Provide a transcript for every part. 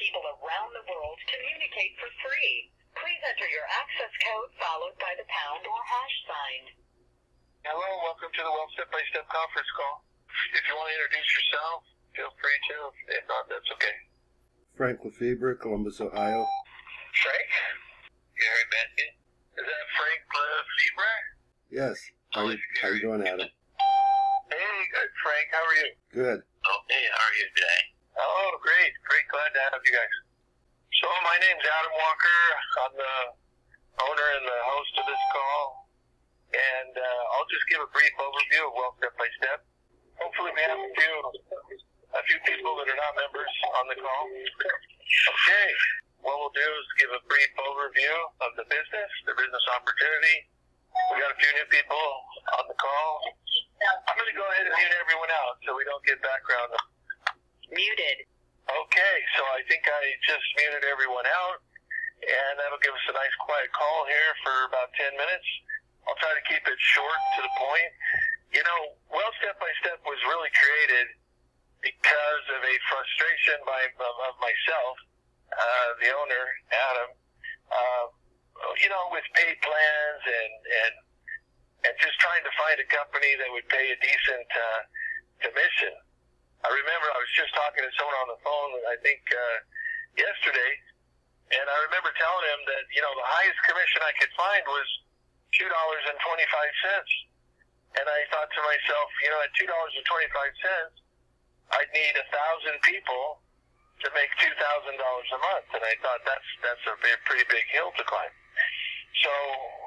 people around the world communicate for free. Please enter your access code followed by the pound or hash sign. Hello, welcome to the Wealth Step-by-Step conference call. If you want to introduce yourself, feel free to. If not, that's okay. Frank Lefebre, Columbus, Ohio. Frank? Gary Benton. Is that Frank Lefebre? Yes. How you doing, Adam? Hey, good, Frank. How are you? Good. Oh, hey, how are you today? Oh, great. Glad to have you guys. So, my name's Adam Walker. I'm the owner and the host of this call. And I'll just give a brief overview of Wealth Step by Step. Hopefully we have a few people that are not members on the call. Okay. What we'll do is give a brief overview of the business opportunity. We got a few new people on the call. I'm going to go ahead and mute everyone out so we don't get background. Muted. Okay, so I think I just muted everyone out, and that'll give us a nice quiet call here for about 10 minutes. I'll try to keep it short to the point. You know, Wealth Step by Step was really created because of a frustration of myself, the owner, Adam, with pay plans and just trying to find a company that would pay a decent commission. I remember I was just talking to someone on the phone, I think, yesterday, and I remember telling him that, the highest commission I could find was $2.25. And I thought to myself, at $2.25, I'd need 1,000 people to make $2,000 a month. And I thought that's a pretty big hill to climb. So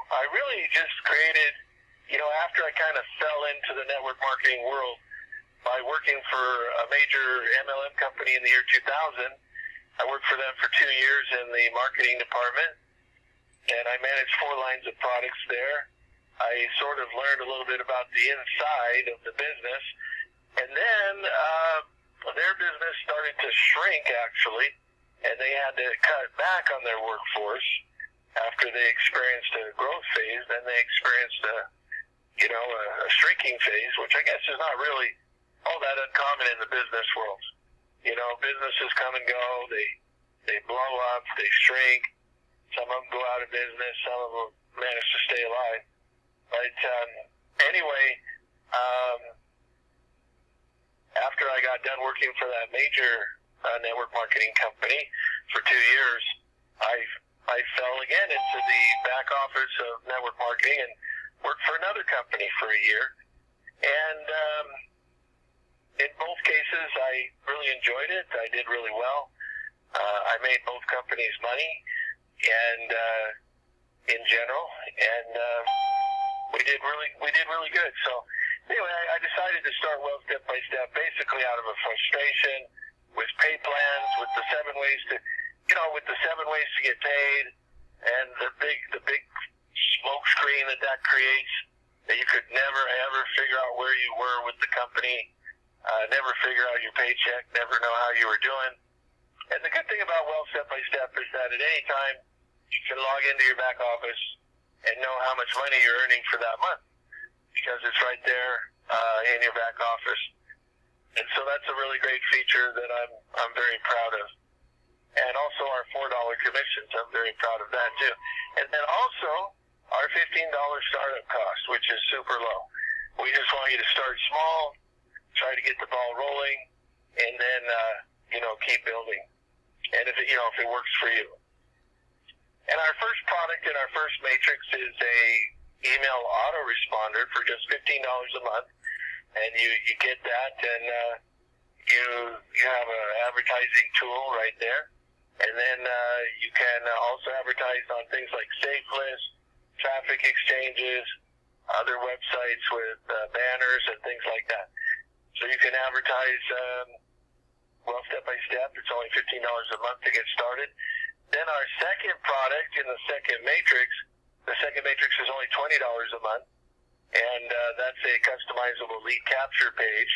I really just created, after I kind of fell into the network marketing world by working for a major MLM company in the year 2000, I worked for them for 2 years in the marketing department, and I managed 4 lines of products there. I sort of learned a little bit about the inside of the business, and then their business started to shrink, actually, and they had to cut back on their workforce after they experienced a growth phase. Then they experienced a shrinking phase, which I guess is not really all that uncommon in the business world. Businesses come and go, they blow up, they shrink. Some of them go out of business, some of them manage to stay alive. But anyway, after I got done working for that major network marketing company for 2 years, I fell again into the back office of network marketing and worked for another company for a year. And in both cases, I really enjoyed it. I did really well. I made both companies money, and in general, and we did really good. So anyway, I decided to start Wealth Step by Step, basically out of a frustration with pay plans, with the 7 ways to, get paid, and the big smoke screen that creates, that you could never ever figure out where you were with the company, never figure out your paycheck, never know how you were doing. And the good thing about Wealth Step by Step is that at any time you can log into your back office and know how much money you're earning for that month, because it's right there in your back office. And so that's a really great feature that I'm very proud of. And also our $4 commissions, I'm very proud of that too. And then also our $15 startup cost, which is super low. We just want you to start small, try to get the ball rolling, and then keep building. And if it works for you. And our first product in our first matrix is a email autoresponder for just $15 a month, and you get that, and you have an advertising tool right there, and then you can also advertise on things like SafeList, traffic exchanges, other websites with banners and things like that. So you can advertise Wealth Step by Step. It's only $15 a month to get started. Then our second product in the second matrix is only $20 a month, and that's a customizable lead capture page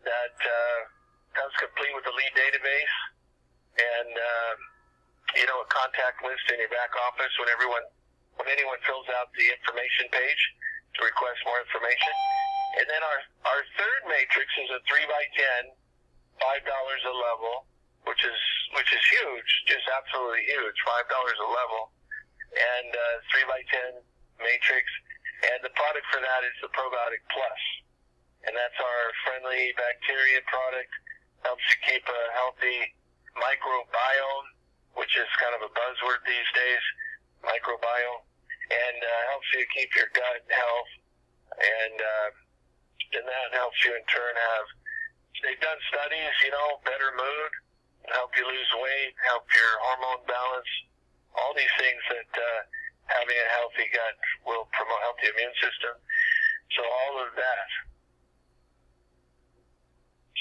that comes complete with a lead database and a contact list in your back office when anyone fills out the information page to request more information. And then our third matrix is a 3x10, $5 a level, which which is huge, just absolutely huge, $5 a level, and 3x10 matrix. And the product for that is the Probiotic Plus. And that's our friendly bacteria product. Helps you keep a healthy microbiome, which is kind of a buzzword these days, microbiome. And helps you keep your gut health. And that helps you in turn have, they've done studies, better mood, help you lose weight, help your hormone balance, all these things that having a healthy gut will promote healthy immune system. So all of that.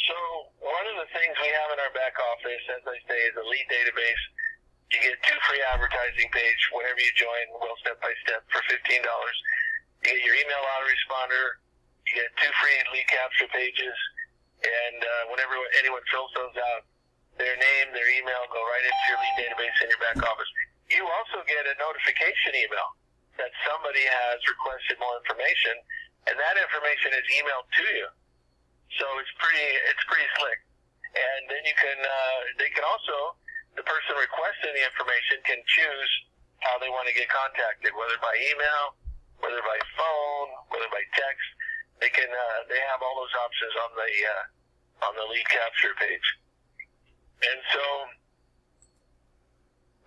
So one of the things we have in our back office, as I say, is a lead database. You get 2 free advertising page whenever you join Well Step by Step for $15. You get your email autoresponder. You get 2 free lead capture pages. And whenever anyone fills those out, their name, their email go right into your lead database in your back office. You also get a notification email that somebody has requested more information, and that information is emailed to you. So it's pretty slick. And then they can also, the person requesting the information can choose how they want to get contacted, whether by email, whether by phone, whether by text. They have all those options on the lead capture page. And so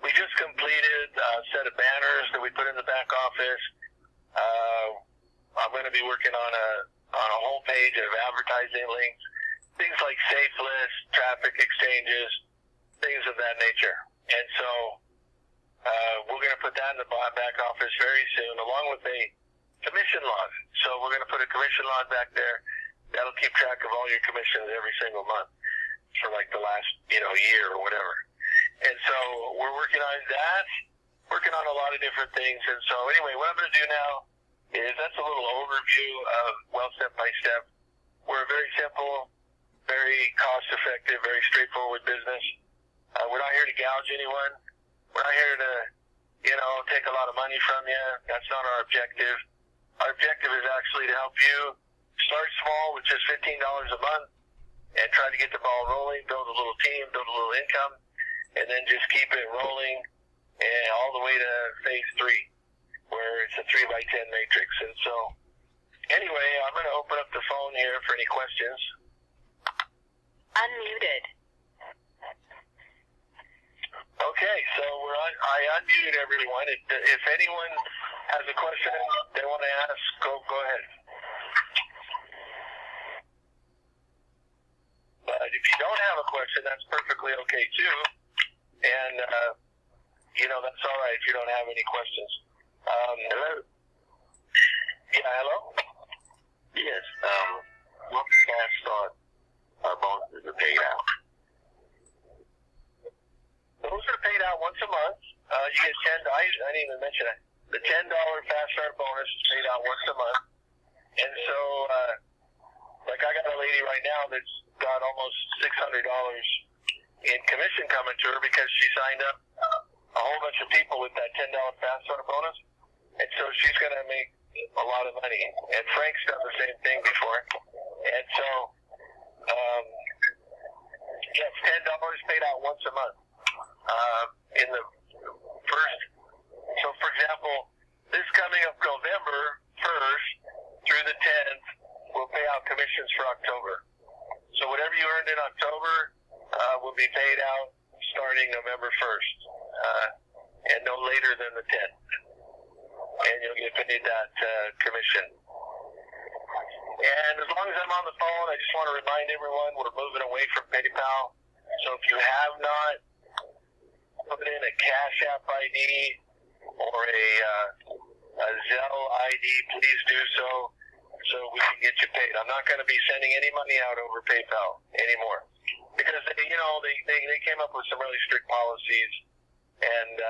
we just completed a set of banners that we put in the back office. I'm going to be working on a whole page of advertising links, things like safe lists, traffic exchanges, things of that nature. And so we're going to put that in the back office very soon, along with a commission log. So we're going to put a commission log back there that'll keep track of all your commissions every single month for like the last year or whatever. And so we're working on that, working on a lot of different things. And so anyway, what I'm going to do now is that's a little overview of Well Step by Step. We're a very simple, very cost-effective, very straightforward business. We're not here to gouge anyone. We're not here to, take a lot of money from you. That's not our objective. Our objective is actually to help you start small with just $15 a month and try to get the ball rolling, build a little team, build a little income, and then just keep it rolling and all the way to phase 3, where it's a 3x10 matrix. And so, anyway, I'm going to open up the phone here for any questions. Unmuted. Okay, so I unmuted everyone. If anyone has a question they want to ask, go ahead. But if you don't have a question, that's perfectly okay too. And, that's all right if you don't have any questions. Hello? Yeah, hello? Yes. What cash start bonuses are paid out? Those are paid out once a month. You get I didn't even mention it. The $10 fast start bonus is paid out once a month. And so, like I got a lady right now that's got almost $600 in commission coming to her because she signed up a whole bunch of people with that $10 fast start bonus. And so she's going to make a lot of money. And Frank's done the same thing before. And so, it's $10 paid out once a month. In the first, so for example, this coming up November 1st through the 10th, we'll pay out commissions for October. So whatever you earned in October will be paid out starting November 1st, and no later than the 10th. And you'll get paid that commission. And as long as I'm on the phone, I just want to remind everyone we're moving away from PayPal. So if you have not put in a Cash App ID or a Zelle ID, please do so we can get you paid. I'm not going to be sending any money out over PayPal anymore because they came up with some really strict policies and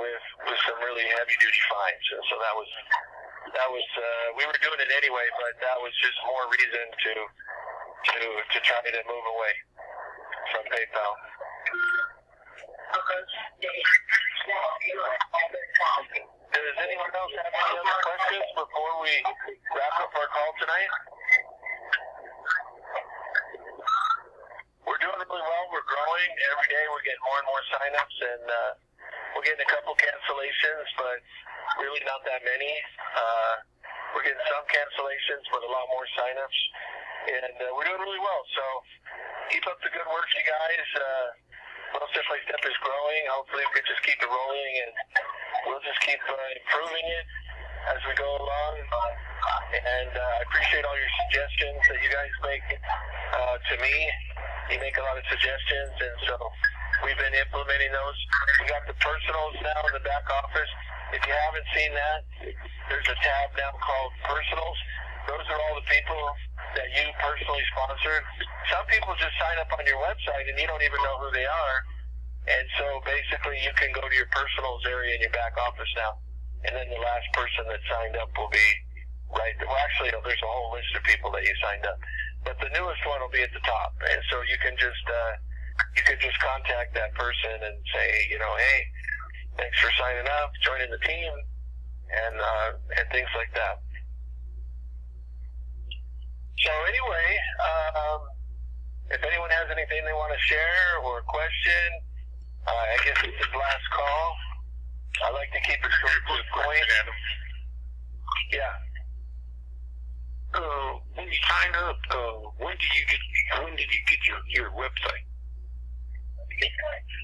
with some really heavy duty fines. And so that was we were doing it anyway, but that was just more reason to try to move away from PayPal. Does anyone else have any other questions before we wrap up our call tonight? We're doing really well. We're growing. growing. Every day we're getting more and more signups, and we're getting a couple cancellations, but really not that many. We're getting some cancellations, but a lot more signups, and we're doing really well. So keep up the good work, you guys. Well, Step by Step is growing. Hopefully we can just keep it rolling, and we'll just keep improving it as we go along. And I appreciate all your suggestions that you guys make to me. You make a lot of suggestions, and so we've been implementing those. We got the personals now in the back office. If you haven't seen that, there's a tab now called Personals. Those are all the people that you personally sponsored. Some people just sign up on your website and you don't even know who they are. And so basically you can go to your Personals area in your back office now. And then the last person that signed up will be right. Well, actually, there's a whole list of people that you signed up. But the newest one will be at the top. And so you can just contact that person and say, hey, thanks for signing up, joining the team, and things like that. So anyway, if anyone has anything they want to share or a question, I guess this is last call. I like to keep it short to the point. Yeah. When you sign up, when did you get your website?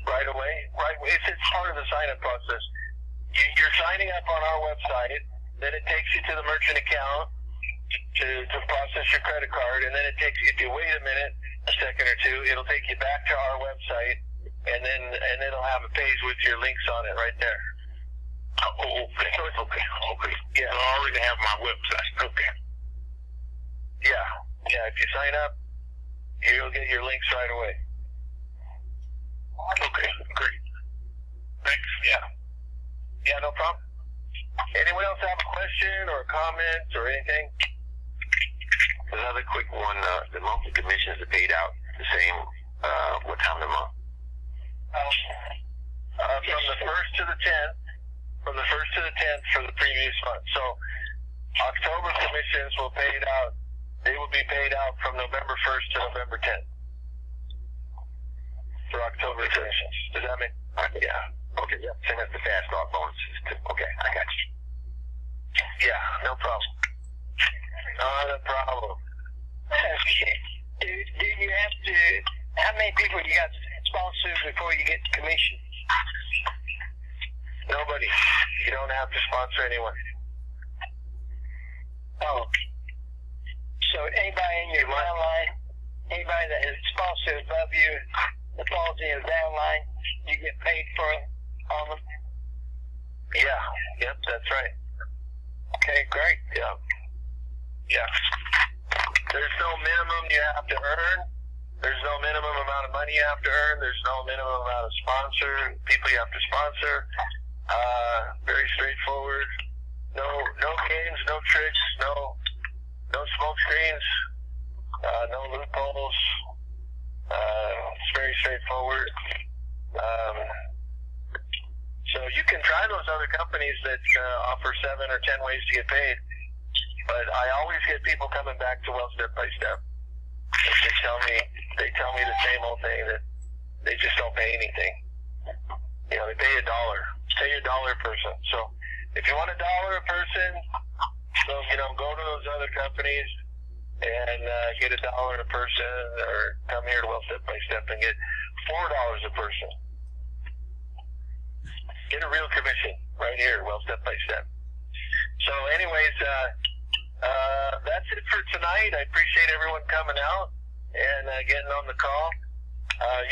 Right away. It's part of the sign-up process. You're signing up on our website, then it takes you to the merchant account to process your credit card, and then it takes, if you wait a second or two, it'll take you back to our website, and then it'll have a page with your links on it right there. Oh, okay. Yeah. So I already have my website. Okay. Yeah. If you sign up, you'll get your links right away. Okay, great. Thanks. Yeah, no problem. Anyone else have a question or a comment or anything? Another quick one. The monthly commissions are paid out the same. What time of the month? From the 1st to the 10th. From the 1st to the 10th for the previous month. So October commissions will pay it out. They will be paid out from November 1st to November 10th. For October commissions. Does that make? Yeah. Okay. Yeah. Same as the fast start bonuses too. Okay, I got you. Yeah, no problem. Not a problem. Okay. Do you have to? How many people you got sponsored before you get the commission? Nobody. You don't have to sponsor anyone. Oh. So anybody in your downline, anybody that is sponsored above you, that falls in your downline, you get paid for all of them? Yeah. Yep, that's right. Okay, great. Yeah. There's no minimum you have to earn. There's no minimum amount of money you have to earn. There's no minimum amount of people you have to sponsor. Very straightforward. No games, no tricks, no smoke screens, no loopholes. It's very straightforward. So you can try those other companies that offer 7 or 10 ways to get paid. But I always get people coming back to Well Step by Step. They tell me the same old thing, that they just don't pay anything. They pay $1. Pay $1 a person. So if you want $1 a person, so go to those other companies and get $1 a person, or come here to Well Step by Step and get $4 a person. Get a real commission right here, Well Step by Step. So anyways, that's it for tonight. I appreciate everyone coming out and getting on the call.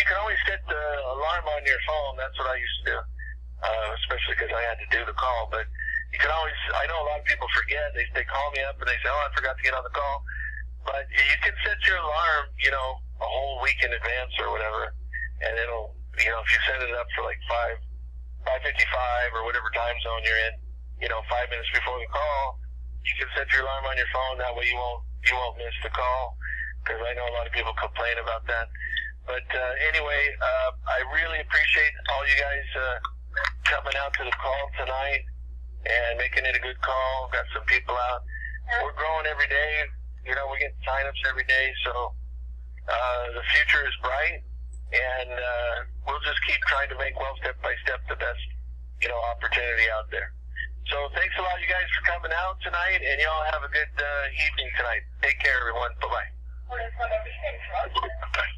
You can always set the alarm on your phone. That's what I used to do, especially because I had to do the call. But you can always, I know a lot of people forget. They call me up and they say, oh, I forgot to get on the call. But you can set your alarm, a whole week in advance or whatever. And it'll, if you set it up for like 5:55 or whatever time zone you're in, 5 minutes before the call, you can set your alarm on your phone. That way you won't miss the call, because I know a lot of people complain about that. But anyway, I really appreciate all you guys coming out to the call tonight and making it a good call. Got some people out. We're growing every day. We get signups every day. So the future is bright, and we'll just keep trying to make well step by step the best, opportunity out there. So thanks a lot, you guys, for coming out tonight, and y'all have a good evening tonight. Take care, everyone. Bye-bye. Bye.